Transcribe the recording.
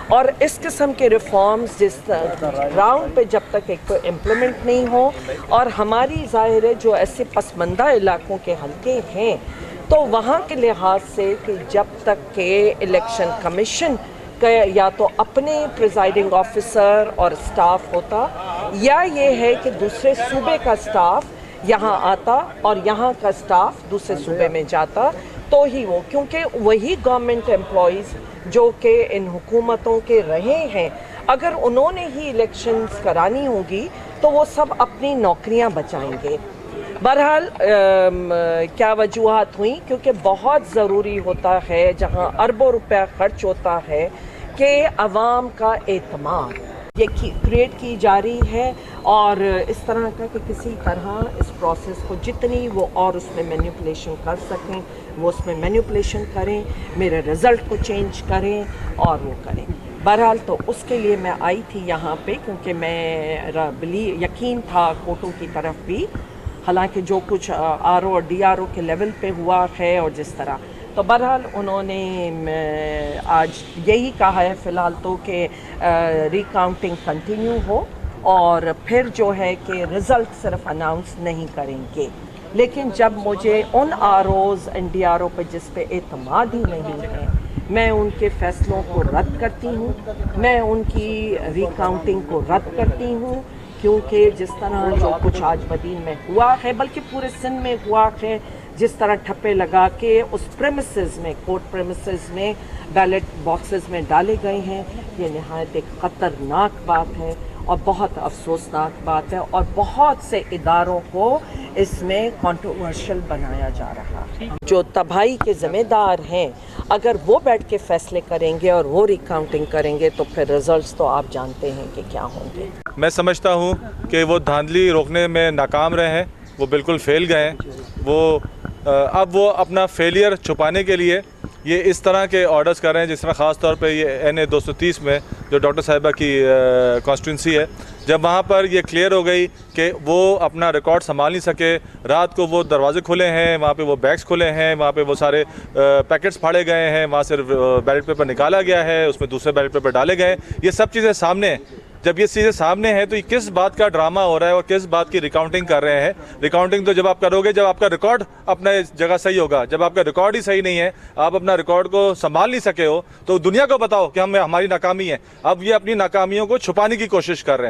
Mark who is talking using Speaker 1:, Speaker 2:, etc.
Speaker 1: اور اس قسم کے ریفارمز جس گراؤنڈ پہ جب تک ایک تو امپلیمنٹ نہیں ہو، اور ہماری ظاہر ہے جو ایسے پسماندہ علاقوں کے حلقے ہیں تو وہاں کے لحاظ سے کہ جب تک کہ الیکشن کمیشن کا یا تو اپنے پریزائڈنگ آفیسر اور سٹاف ہوتا، یا یہ ہے کہ دوسرے صوبے کا سٹاف یہاں آتا اور یہاں کا سٹاف دوسرے صوبے میں جاتا، تو ہی وہ، کیونکہ وہی گورنمنٹ امپلائیز جو کہ ان حکومتوں کے رہے ہیں، اگر انہوں نے ہی الیکشنز کرانی ہوگی تو وہ سب اپنی نوکریاں بچائیں گے۔ بہرحال کیا وجوہات ہوئیں، کیونکہ بہت ضروری ہوتا ہے جہاں اربوں روپیہ خرچ ہوتا ہے کہ عوام کا اعتماد یہ کریٹ کی جا رہی ہے، اور اس طرح کا کہ کسی طرح اس پروسیس کو جتنی وہ اور اس میں مینیپولیشن کر سکیں وہ اس میں مینیپولیشن کریں، میرے رزلٹ کو چینج کریں اور وہ کریں۔ بہرحال تو اس کے لیے میں آئی تھی یہاں پہ، کیونکہ میں یقین تھا کوٹوں کی طرف بھی، حالانکہ جو کچھ آر او اور ڈی آر او کے لیول پہ ہوا ہے اور جس طرح، تو بہرحال انہوں نے آج یہی کہا ہے فی الحال تو کہ ری کاؤنٹنگ کنٹینیو ہو، اور پھر جو ہے کہ رزلٹ صرف اناؤنس نہیں کریں گے۔ لیکن جب مجھے ان R O's and D R O پہ جس پہ اعتماد ہی نہیں ہے، میں ان کے فیصلوں کو رد کرتی ہوں، میں ان کی ری کاؤنٹنگ کو رد کرتی ہوں، کیونکہ جس طرح جو کچھ آج بدین میں ہوا ہے، بلکہ پورے سندھ میں ہوا ہے، جس طرح ٹھپے لگا کے اس پریمیسز میں، کورٹ پریمیسز میں بیلٹ باکسز میں ڈالے گئے ہیں، یہ نہایت ایک خطرناک بات ہے اور بہت افسوسناک بات ہے، اور بہت سے اداروں کو اس میں کنٹروورشل بنایا جا رہا ہے۔ جو تباہی کے ذمہ دار ہیں اگر وہ بیٹھ کے فیصلے کریں گے اور وہ ریکاؤنٹنگ کریں گے تو پھر رزلٹس تو آپ جانتے ہیں کہ کیا ہوں گے۔
Speaker 2: میں سمجھتا ہوں کہ وہ دھاندلی روکنے میں ناکام رہے ہیں، وہ بالکل فیل گئے ہیں۔ اب وہ اپنا فیلئر چھپانے کے لیے یہ اس طرح کے آرڈرز کر رہے ہیں، جس طرح خاص طور پہ یہ این اے 230 میں جو ڈاکٹر صاحبہ کی کانسٹیٹوئنسی ہے، جب وہاں پر یہ کلیئر ہو گئی کہ وہ اپنا ریکارڈ سنبھال نہیں سکے، رات کو وہ دروازے کھلے ہیں، وہاں پہ وہ بیگز کھلے ہیں، وہاں پہ وہ سارے پیکٹس پھاڑے گئے ہیں، وہاں سے بیلٹ پیپر نکالا گیا ہے، اس میں دوسرے بیلٹ پیپر ڈالے گئے ہیں، یہ سب چیزیں سامنے ہیں۔ جب یہ چیزیں سامنے ہیں تو یہ کس بات کا ڈرامہ ہو رہا ہے اور کس بات کی ریکاؤنٹنگ کر رہے ہیں؟ ریکاؤنٹنگ تو جب آپ کرو گے جب آپ کا ریکارڈ اپنے جگہ صحیح ہوگا، جب آپ کا ریکارڈ ہی صحیح نہیں ہے، آپ اپنا ریکارڈ کو سنبھال نہیں سکے ہو تو دنیا کو بتاؤ کہ ہماری ناکامی ہے۔ اب یہ اپنی ناکامیوں کو چھپانے کی کوشش کر رہے ہیں۔